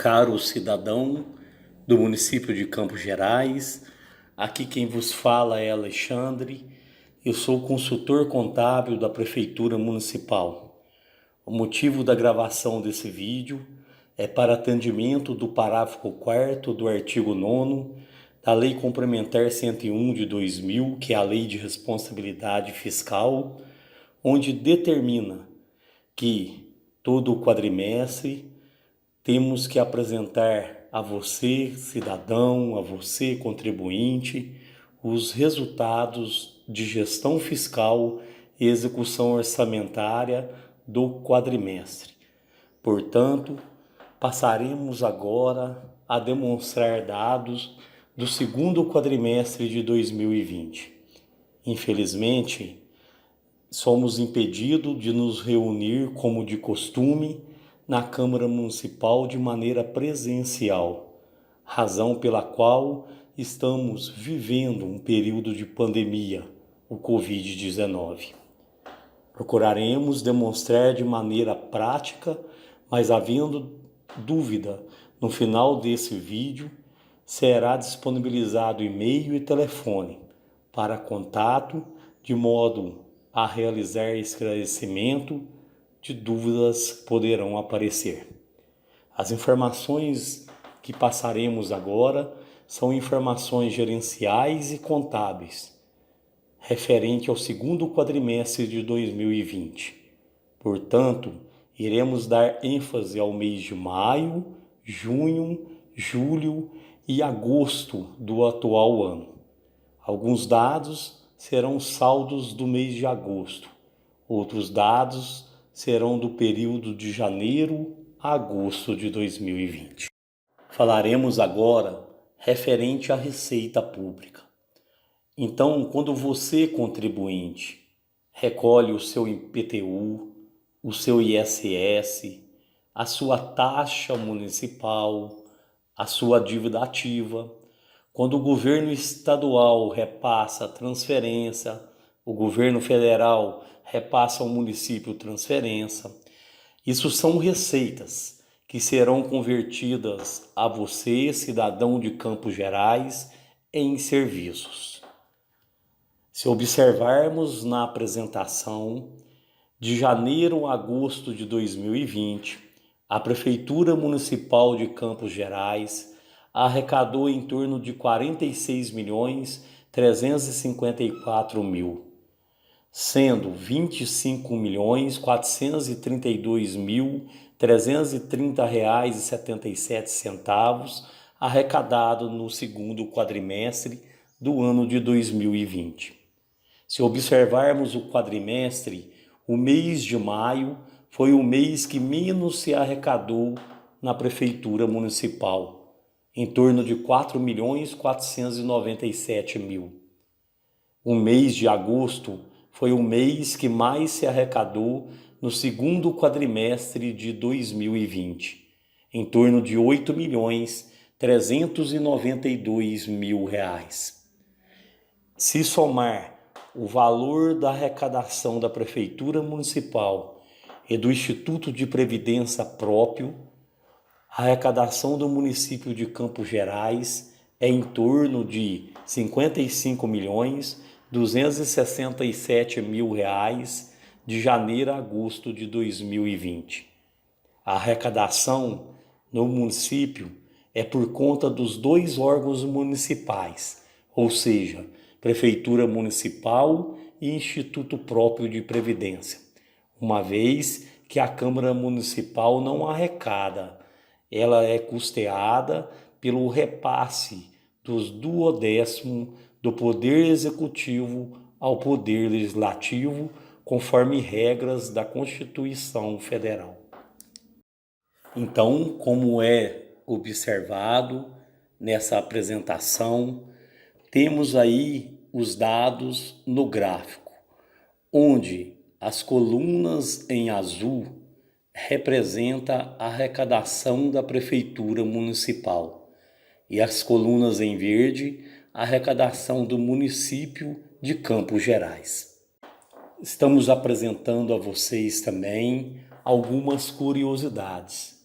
Caro cidadão do município de Campos Gerais, aqui quem vos fala é Alexandre, eu sou consultor contábil da Prefeitura Municipal. O motivo da gravação desse vídeo é para atendimento do parágrafo 4º do artigo 9º da Lei Complementar 101 de 2000, que é a Lei de Responsabilidade Fiscal, onde determina que todo quadrimestre temos que apresentar a você, cidadão, a você, contribuinte, os resultados de gestão fiscal e execução orçamentária do quadrimestre. Portanto, passaremos agora a demonstrar dados do segundo quadrimestre de 2020. Infelizmente, somos impedidos de nos reunir como de costume na Câmara Municipal de maneira presencial, razão pela qual estamos vivendo um período de pandemia, o Covid-19. Procuraremos demonstrar de maneira prática, mas havendo dúvida, no final desse vídeo será disponibilizado e-mail e telefone para contato, de modo a realizar esclarecimento de dúvidas que poderão aparecer. As informações que passaremos agora são informações gerenciais e contábeis, referente ao segundo quadrimestre de 2020. Portanto, iremos dar ênfase ao mês de maio, junho, julho e agosto do atual ano. Alguns dados serão saldos do mês de agosto, outros dados serão do período de janeiro a agosto de 2020. Falaremos agora referente à receita pública. Então, quando você, contribuinte, recolhe o seu IPTU, o seu ISS, a sua taxa municipal, a sua dívida ativa, quando o governo estadual repassa a transferência, o governo federal repassa ao município transferência, isso são receitas que serão convertidas a você, cidadão de Campos Gerais, em serviços. Se observarmos na apresentação, de janeiro a agosto de 2020, a Prefeitura Municipal de Campos Gerais arrecadou em torno de 46.354.000, sendo 25.432.330,77 arrecadado no segundo quadrimestre do ano de 2020. Se observarmos o quadrimestre, o mês de maio foi o mês que menos se arrecadou na Prefeitura Municipal, em torno de 4.497.000. O mês de agosto foi o mês que mais se arrecadou no segundo quadrimestre de 2020, em torno de 8.392.000 reais. Se somar o valor da arrecadação da Prefeitura Municipal e do Instituto de Previdência próprio, a arrecadação do município de Campos Gerais é em torno de 55.267.000 reais de janeiro a agosto de 2020. A arrecadação no município é por conta dos dois órgãos municipais, ou seja, Prefeitura Municipal e Instituto próprio de Previdência, uma vez que a Câmara Municipal não arrecada, ela é custeada pelo repasse dos 1/10 do Poder Executivo ao Poder Legislativo, conforme regras da Constituição Federal. Então, como é observado nessa apresentação, temos aí os dados no gráfico, onde as colunas em azul representam a arrecadação da Prefeitura Municipal e as colunas em verde a arrecadação do município de Campos Gerais. Estamos apresentando a vocês também algumas curiosidades.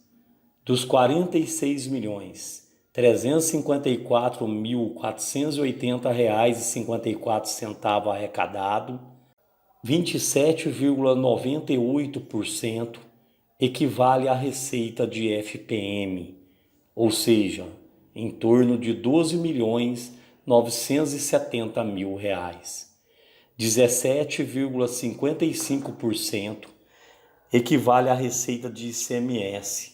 Dos 46.354.480,54 arrecadado, 27,98% equivale à receita de FPM, ou seja, em torno de 12.970.000 reais. 17,55% equivale à receita de ICMS,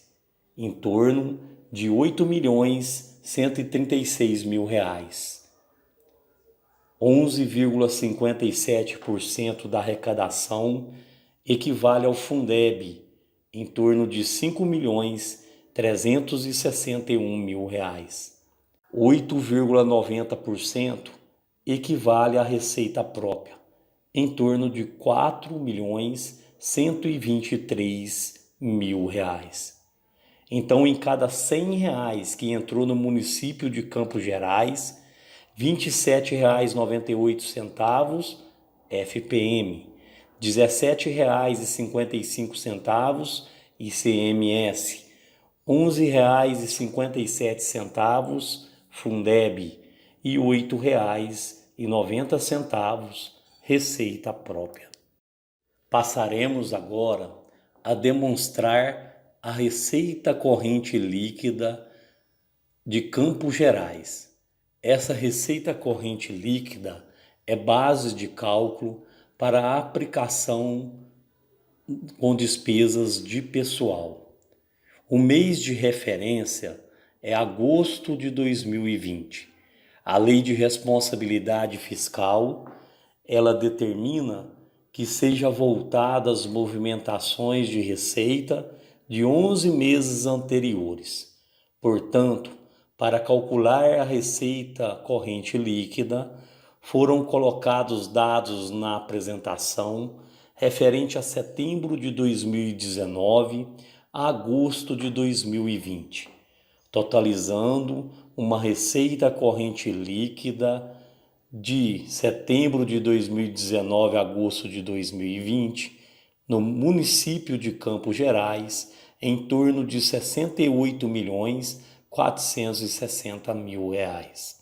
em torno de 8.136.000 reais. 11,57% da arrecadação equivale ao Fundeb, em torno de 5.361.000 reais. 8,90% equivale à receita própria, em torno de 4.123.000 reais. Então, em cada R$ 100 que entrou no município de Campos Gerais, R$ 27,98 FPM, R$ 17,55 ICMS, R$ 11,57 Fundeb e R$ 8,90 receita própria. Passaremos agora a demonstrar a receita corrente líquida de Campos Gerais. Essa receita corrente líquida é base de cálculo para a aplicação com despesas de pessoal. O mês de referência é agosto de 2020. A Lei de Responsabilidade Fiscal, ela determina que seja voltada às movimentações de receita de 11 meses anteriores. Portanto, para calcular a receita corrente líquida, foram colocados dados na apresentação referente a setembro de 2019 a agosto de 2020, totalizando uma receita corrente líquida de setembro de 2019 a agosto de 2020, no município de Campos Gerais, em torno de R$ 68.460.000 reais.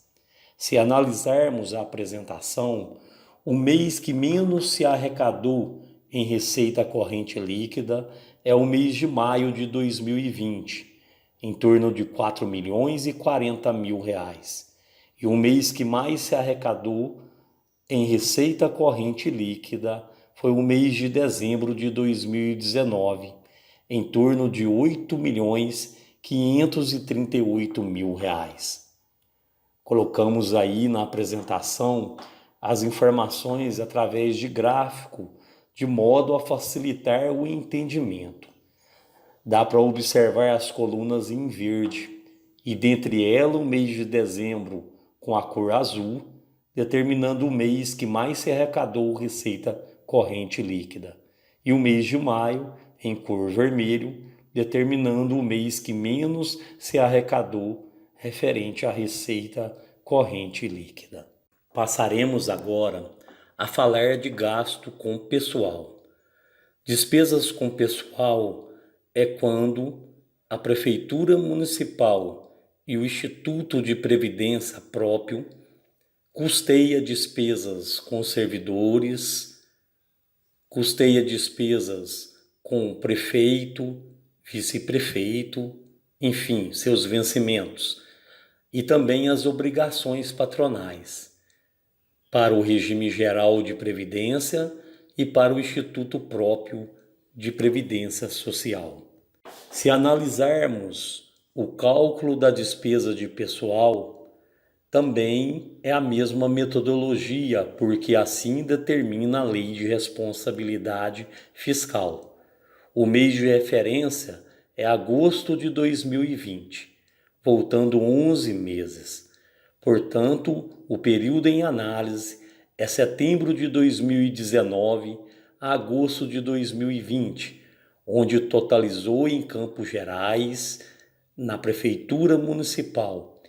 Se analisarmos a apresentação, o mês que menos se arrecadou em receita corrente líquida é o mês de maio de 2020, em torno de R$ 4.040.000 reais. E o mês que mais se arrecadou em receita corrente líquida foi o mês de dezembro de 2019, em torno de R$ 8.538.000 reais. Colocamos aí na apresentação as informações através de gráfico, de modo a facilitar o entendimento. Dá para observar as colunas em verde, e dentre elas o mês de dezembro com a cor azul, determinando o mês que mais se arrecadou receita corrente líquida, e o mês de maio em cor vermelho, determinando o mês que menos se arrecadou referente à receita corrente líquida. Passaremos agora a falar de gasto com pessoal. Despesas com pessoal é quando a Prefeitura Municipal e o Instituto de Previdência próprio custeia despesas com servidores, custeia despesas com prefeito, vice-prefeito, enfim, seus vencimentos, e também as obrigações patronais, para o regime geral de previdência e para o Instituto próprio de Previdência Social. Se analisarmos o cálculo da despesa de pessoal, também é a mesma metodologia, porque assim determina a Lei de Responsabilidade Fiscal. O mês de referência é agosto de 2020, voltando 11 meses. Portanto, o período em análise é setembro de 2019 a agosto de 2020, onde totalizou em Campos Gerais, na Prefeitura Municipal,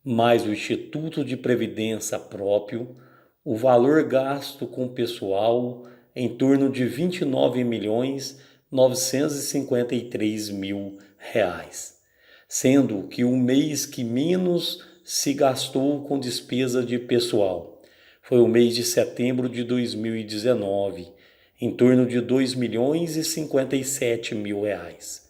mais o Instituto de Previdência próprio, o valor gasto com pessoal em torno de R$ 29.953.000. sendo que o mês que menos se gastou com despesa de pessoal foi o mês de setembro de 2019, em torno de 2.057.000 reais.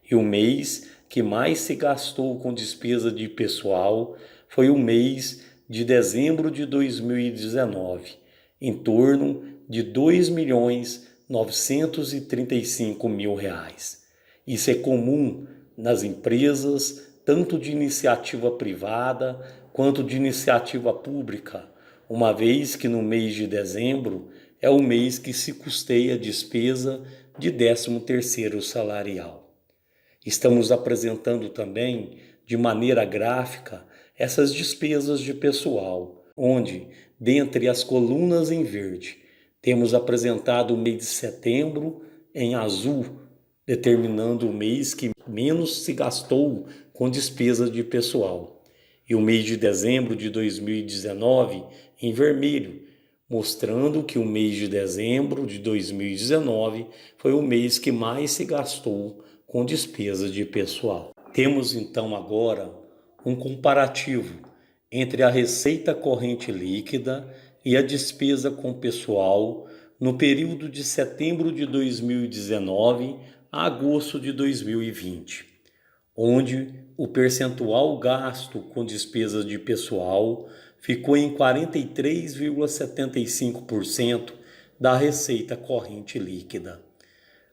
E o mês que mais se gastou com despesa de pessoal foi o mês de dezembro de 2019, em torno de 2.935.000 reais. Isso é comum nas empresas, tanto de iniciativa privada quanto de iniciativa pública, uma vez que no mês de dezembro é o mês que se custeia a despesa de 13º salarial. Estamos apresentando também, de maneira gráfica, essas despesas de pessoal, onde, dentre as colunas em verde, temos apresentado o mês de setembro em azul, determinando o mês que menos se gastou com despesa de pessoal, e o mês de dezembro de 2019 em vermelho, mostrando que o mês de dezembro de 2019 foi o mês que mais se gastou com despesa de pessoal. Temos então agora um comparativo entre a receita corrente líquida e a despesa com pessoal no período de setembro de 2019 a agosto de 2020, onde o percentual gasto com despesas de pessoal ficou em 43,75% da receita corrente líquida.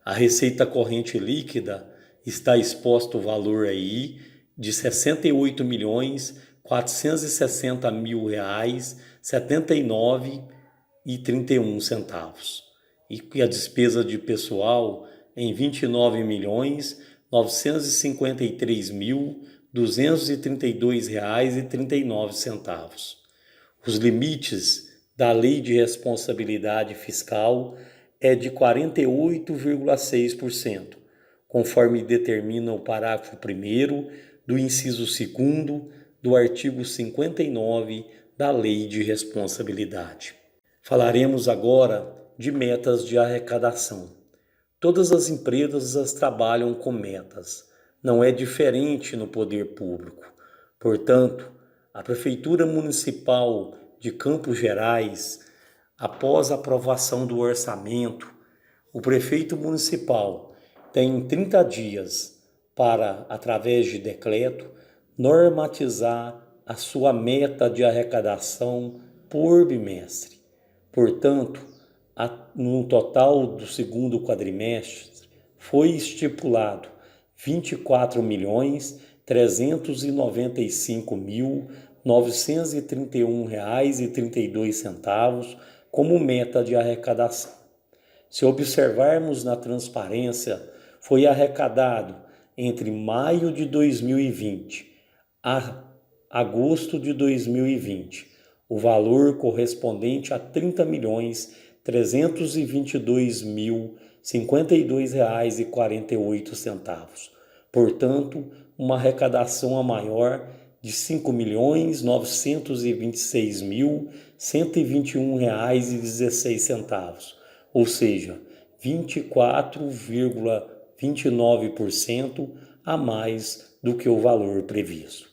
A receita corrente líquida está exposto o valor aí de R$ 68.460.000 reais, 79,31 centavos. E a despesa de pessoal em R$ 29.953.232 reais e 39 centavos. Os limites da Lei de Responsabilidade Fiscal é de 48,6%, conforme determina o parágrafo 1º do inciso 2º do artigo 59 da Lei de Responsabilidade. Falaremos agora de metas de arrecadação. Todas as empresas trabalham com metas. Não é diferente no poder público. Portanto, a Prefeitura Municipal de Campos Gerais, após a aprovação do orçamento, o prefeito municipal tem 30 dias para, através de decreto, normatizar a sua meta de arrecadação por bimestre. Portanto, no total do segundo quadrimestre, foi estipulado R$ 24.395.931,32 como meta de arrecadação. Se observarmos na transparência, foi arrecadado entre maio de 2020 a agosto de 2020 o valor correspondente a R$ 30.322.052,48. Portanto, uma arrecadação a maior de R$ 5.926.121,16, ou seja, 24,29% a mais do que o valor previsto.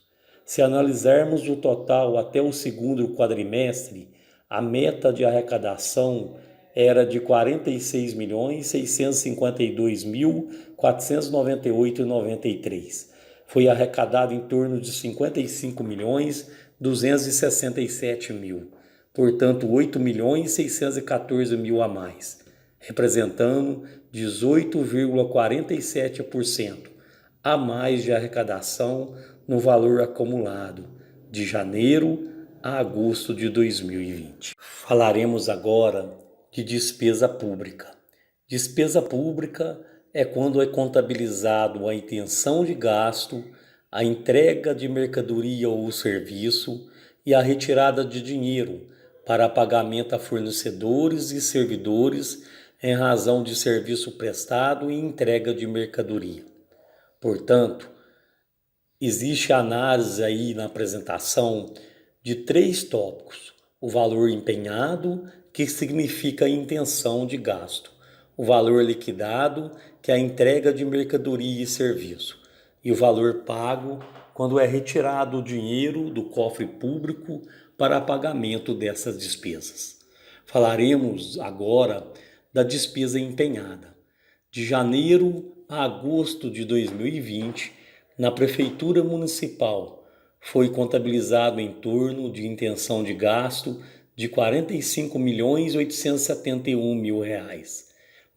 Se analisarmos o total até o segundo quadrimestre, a meta de arrecadação era de R$ 46.652.498,93. Foi arrecadado em torno de R$ 55.267.000, portanto R$ 8.614.000 a mais, representando 18,47% a mais de arrecadação no valor acumulado de janeiro a agosto de 2020. Falaremos agora de despesa pública. Despesa pública é quando é contabilizado a intenção de gasto, a entrega de mercadoria ou serviço e a retirada de dinheiro para pagamento a fornecedores e servidores em razão de serviço prestado e entrega de mercadoria. Portanto, existe análise aí na apresentação de 3 tópicos: o valor empenhado, que significa a intenção de gasto, o valor liquidado, que é a entrega de mercadoria e serviço, e o valor pago quando é retirado o dinheiro do cofre público para pagamento dessas despesas. Falaremos agora da despesa empenhada. De janeiro a agosto de 2020, na Prefeitura Municipal, foi contabilizado em torno de intenção de gasto de R$ 45.871.000.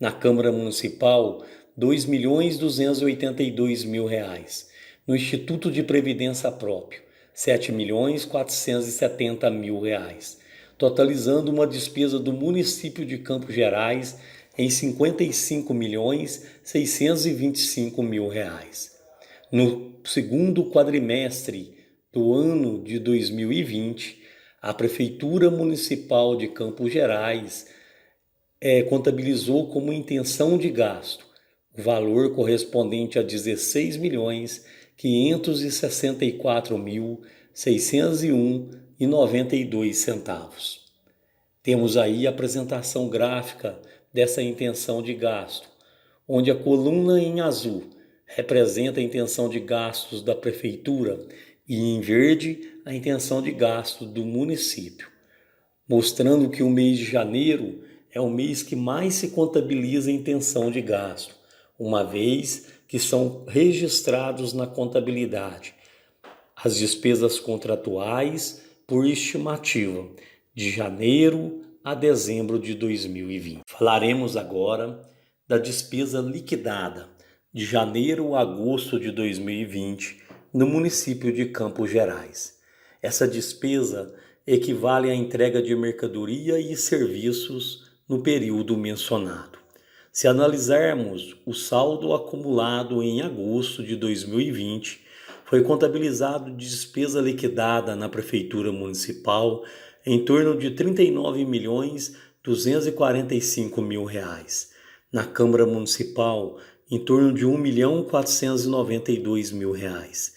Na Câmara Municipal, R$ 2.282.000. No Instituto de Previdência Próprio, R$ 7.470.000, totalizando uma despesa do município de Campos Gerais em R$ 55.625.000. No segundo quadrimestre do ano de 2020, a Prefeitura Municipal de Campos Gerais contabilizou como intenção de gasto o valor correspondente a R$ 16.564.601,92. Temos aí a apresentação gráfica dessa intenção de gasto, onde a coluna em azul representa a intenção de gastos da Prefeitura e em verde a intenção de gasto do município, mostrando que o mês de janeiro é o mês que mais se contabiliza a intenção de gasto, uma vez que são registrados na contabilidade as despesas contratuais por estimativa de janeiro a dezembro de 2020. Falaremos agora da despesa liquidada de janeiro a agosto de 2020 no município de Campos Gerais. Essa despesa equivale à entrega de mercadoria e serviços no período mencionado. Se analisarmos o saldo acumulado em agosto de 2020, foi contabilizado de despesa liquidada na Prefeitura Municipal em torno de R$ 39.245.000. Na Câmara Municipal, em torno de R$ 1.492.000.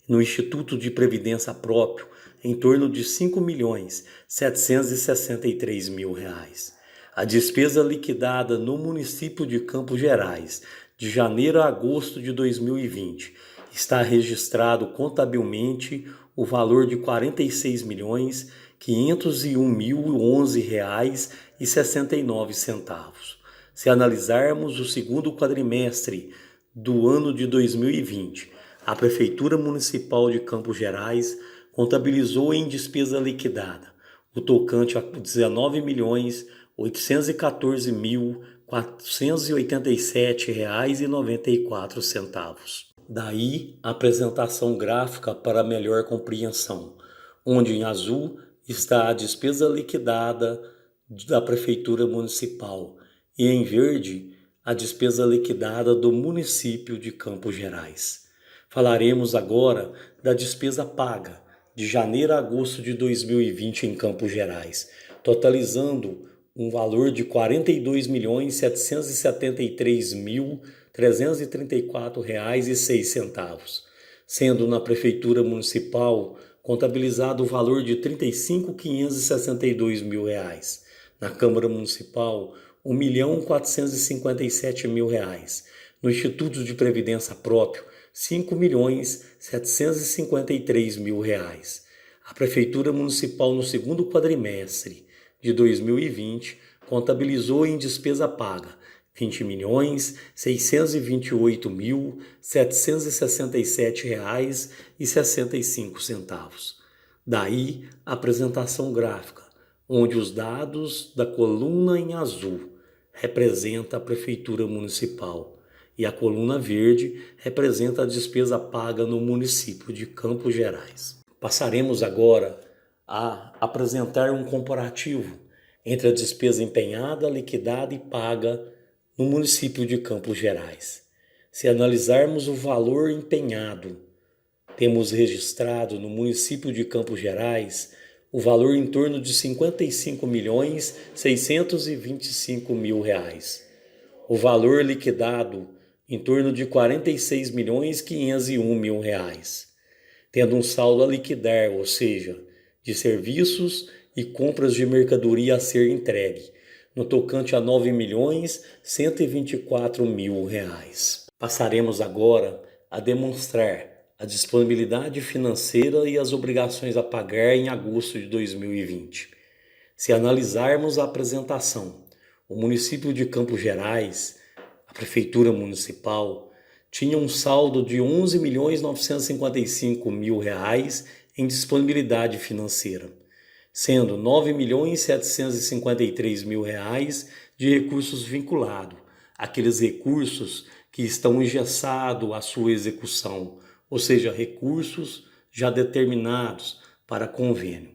No Instituto de Previdência Próprio, em torno de R$ 5.763.000. A despesa liquidada no município de Campos Gerais, de janeiro a agosto de 2020, está registrado contabilmente o valor de R$ 46.501.011,69. Se analisarmos o segundo quadrimestre do ano de 2020, a Prefeitura Municipal de Campos Gerais contabilizou em despesa liquidada o tocante a R$ 19.814.487,94. Daí a apresentação gráfica para melhor compreensão, onde em azul está a despesa liquidada da Prefeitura Municipal e em verde a despesa liquidada do município de Campos Gerais. Falaremos agora da despesa paga de janeiro a agosto de 2020 em Campos Gerais, totalizando um valor de R$ 42.773.334,06, sendo na Prefeitura Municipal contabilizado o valor de R$ 35.562.000, na Câmara Municipal R$ 1.457.000, no Instituto de Previdência Próprio R$ 5.753.000. A Prefeitura Municipal no segundo quadrimestre de 2020 contabilizou em despesa paga R$ 20.628.767,65. Daí a apresentação gráfica, onde os dados da coluna em azul representa a Prefeitura Municipal e a coluna verde representa a despesa paga no município de Campos Gerais. Passaremos agora a apresentar um comparativo entre a despesa empenhada, liquidada e paga no município de Campos Gerais. Se analisarmos o valor empenhado, temos registrado no município de Campos Gerais o valor em torno de R$ 55.625.000. O valor liquidado em torno de R$ 46.501.000, tendo um saldo a liquidar, ou seja, de serviços e compras de mercadoria a ser entregue, no tocante a R$ 9.124.000. Passaremos agora a demonstrar a disponibilidade financeira e as obrigações a pagar em agosto de 2020. Se analisarmos a apresentação, o município de Campos Gerais, a Prefeitura Municipal, tinha um saldo de R$ 11.955.000 em disponibilidade financeira, sendo R$ 9.753.000 de recursos vinculados, aqueles recursos que estão engessados à sua execução, ou seja, recursos já determinados para convênio,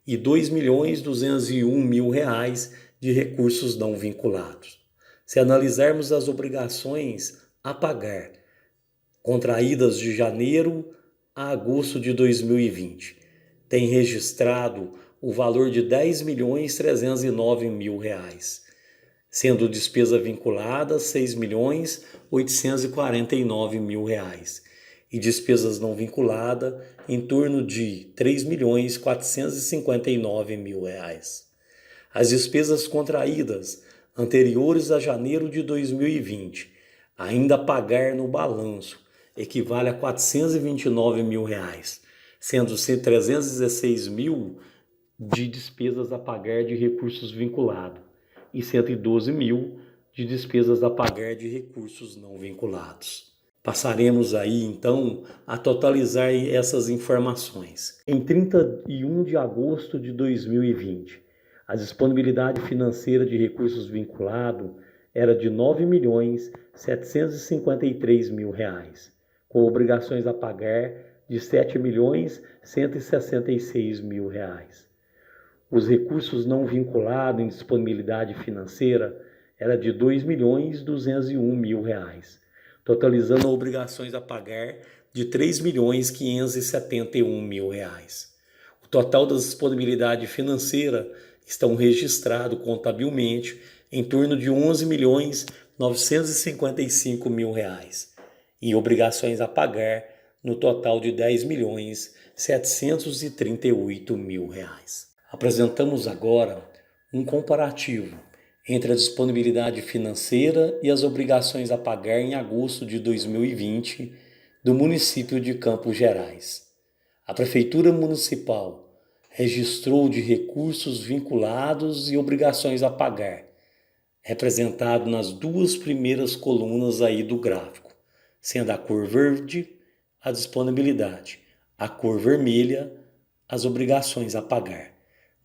e R$ 2.201.000 de recursos não vinculados. Se analisarmos as obrigações a pagar, contraídas de janeiro a agosto de 2020, tem registrado o valor de R$ 10.309.000, sendo despesa vinculada R$ 6.849.000 e despesas não vinculadas em torno de R$ 3.459.000. As despesas contraídas anteriores a janeiro de 2020, ainda a pagar no balanço, equivale a R$ 429.000, sendo R$ 316.000 de despesas a pagar de recursos vinculados e R$ 112.000 de despesas a pagar de recursos não vinculados. Passaremos aí, então, a totalizar essas informações. Em 31 de agosto de 2020, a disponibilidade financeira de recursos vinculados era de R$ 9.753.000, com obrigações a pagar de R$ 7.166.000. Os recursos não vinculados em disponibilidade financeira era de R$ 2.201.000, totalizando obrigações a pagar de R$ 3.571.000. O total da disponibilidade financeira estão registrados contabilmente em torno de R$ 11.955.000 e obrigações a pagar no total de R$ 10.738.000. Apresentamos agora um comparativo entre a disponibilidade financeira e as obrigações a pagar em agosto de 2020 do município de Campos Gerais. A Prefeitura Municipal registrou de recursos vinculados e obrigações a pagar, representado nas duas primeiras colunas aí do gráfico, sendo a cor verde a disponibilidade, a cor vermelha as obrigações a pagar.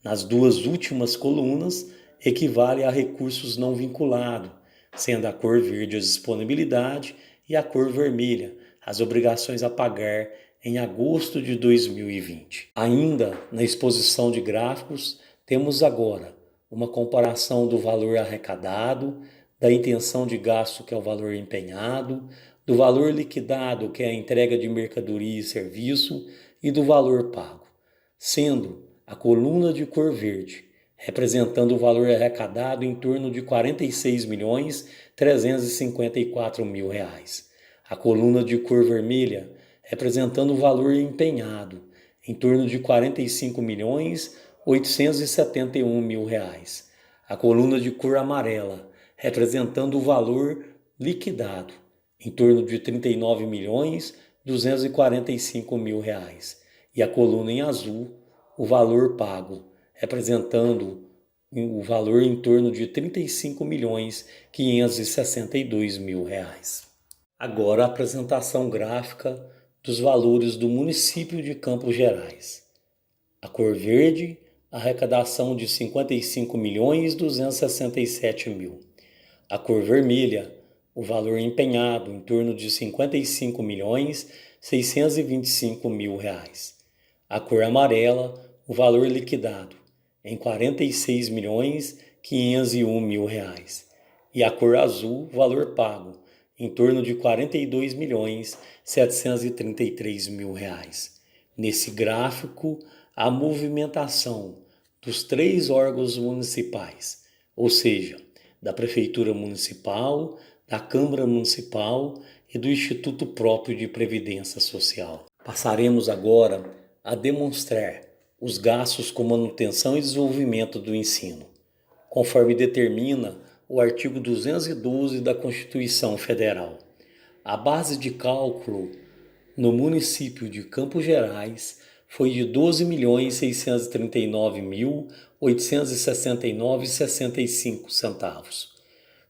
Nas duas últimas colunas equivale a recursos não vinculados, sendo a cor verde a disponibilidade e a cor vermelha as obrigações a pagar em agosto de 2020. Ainda na exposição de gráficos, temos agora uma comparação do valor arrecadado, da intenção de gasto, que é o valor empenhado, do valor liquidado, que é a entrega de mercadoria e serviço, e do valor pago, sendo a coluna de cor verde representando o valor arrecadado em torno de R$ 46.354.000. A coluna de cor vermelha representando o valor empenhado em torno de R$ 45.871.000. A coluna de cor amarela representando o valor liquidado em torno de R$ 39.245.000. E a coluna em azul, o valor pago, representando o valor em torno de R$ 35.562.000. Agora a apresentação gráfica dos valores do município de Campos Gerais. A cor verde, arrecadação de R$ 55.267.000. A cor vermelha, o valor empenhado em torno de R$ 55.625.000. A cor amarela, o valor liquidado em R$ 46.501.000. E a cor azul, o valor pago em torno de R$ 42.733.000. Nesse gráfico, a movimentação dos três órgãos municipais, ou seja, da Prefeitura Municipal, da Câmara Municipal e do Instituto próprio de Previdência Social. Passaremos agora a demonstrar os gastos com manutenção e desenvolvimento do ensino, conforme determina o artigo 212 da Constituição Federal. A base de cálculo no município de Campos Gerais foi de R$ 12.639.869,65.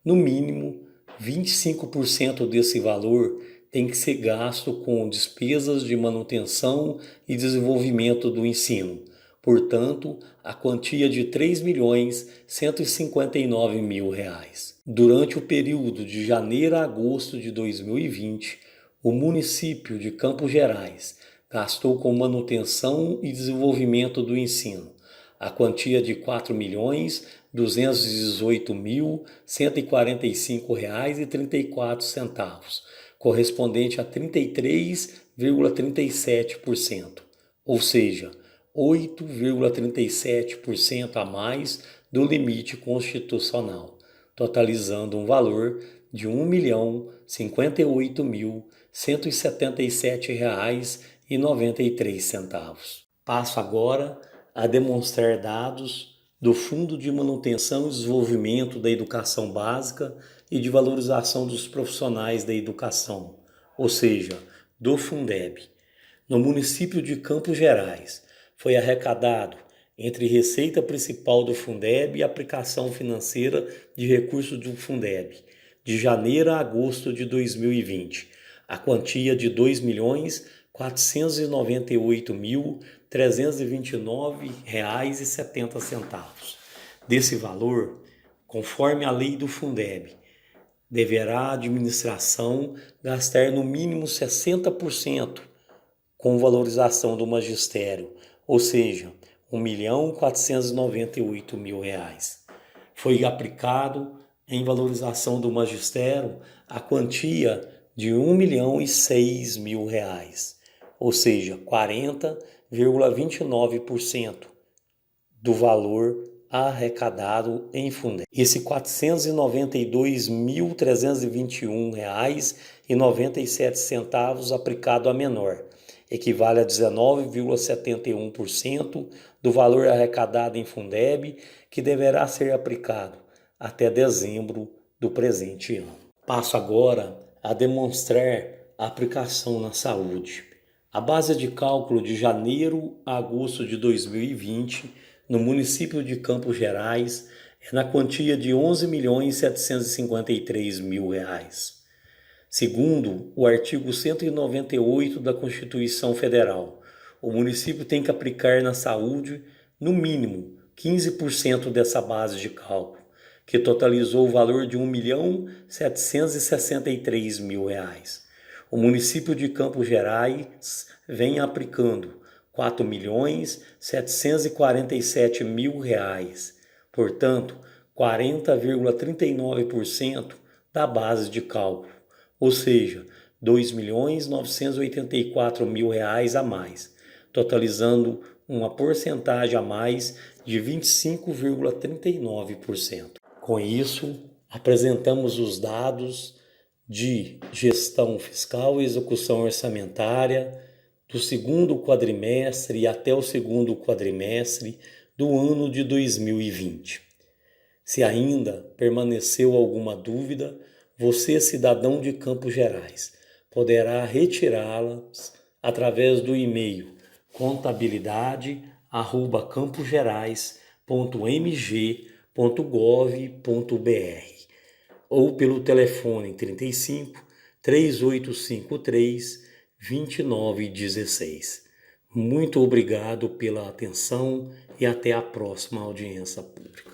No mínimo, 25% desse valor tem que ser gasto com despesas de manutenção e desenvolvimento do ensino. Portanto, a quantia de R$ 3.159.000. Durante o período de janeiro a agosto de 2020, o município de Campos Gerais gastou com manutenção e desenvolvimento do ensino a quantia de R$ 4.218.145,34, correspondente a 33,37%, ou seja, 8,37% a mais do limite constitucional, totalizando um valor de R$ 1.058.177,93. Passo agora a demonstrar dados do Fundo de Manutenção e Desenvolvimento da Educação Básica e de Valorização dos Profissionais da Educação, ou seja, do Fundeb. No município de Campos Gerais, foi arrecadado entre receita principal do Fundeb e aplicação financeira de recursos do Fundeb, de janeiro a agosto de 2020, a quantia de R$ 2.498.329,70. Desse valor, conforme a lei do Fundeb, deverá a administração gastar no mínimo 60% com valorização do magistério, ou seja, R$ 1.498.000. Foi aplicado em valorização do magistério a quantia de R$ 1.006.000, ou seja, 40,29% do valor arrecadado em Fundeb. Esse R$ 492.321,97 aplicado a menor equivale a 19,71% do valor arrecadado em Fundeb, que deverá ser aplicado até dezembro do presente ano. Passo agora a demonstrar a aplicação na saúde. A base de cálculo de janeiro a agosto de 2020 no município de Campos Gerais é na quantia de R$ 11.753.000. Segundo o artigo 198 da Constituição Federal, o município tem que aplicar na saúde, no mínimo, 15% dessa base de cálculo, que totalizou o valor de R$ 1.763.000. O município de Campos Gerais vem aplicando R$ 4.747.000, portanto, 40,39% da base de cálculo, ou seja, R$ 2.984.000 a mais, totalizando uma porcentagem a mais de 25,39%. Com isso, apresentamos os dados de gestão fiscal e execução orçamentária do segundo quadrimestre e até o segundo quadrimestre do ano de 2020. Se ainda permaneceu alguma dúvida, você, cidadão de Campos Gerais, poderá retirá-las através do e-mail contabilidade@camposgerais.mg.gov.br ou pelo telefone 35 3853 2916. Muito obrigado pela atenção e até a próxima audiência pública.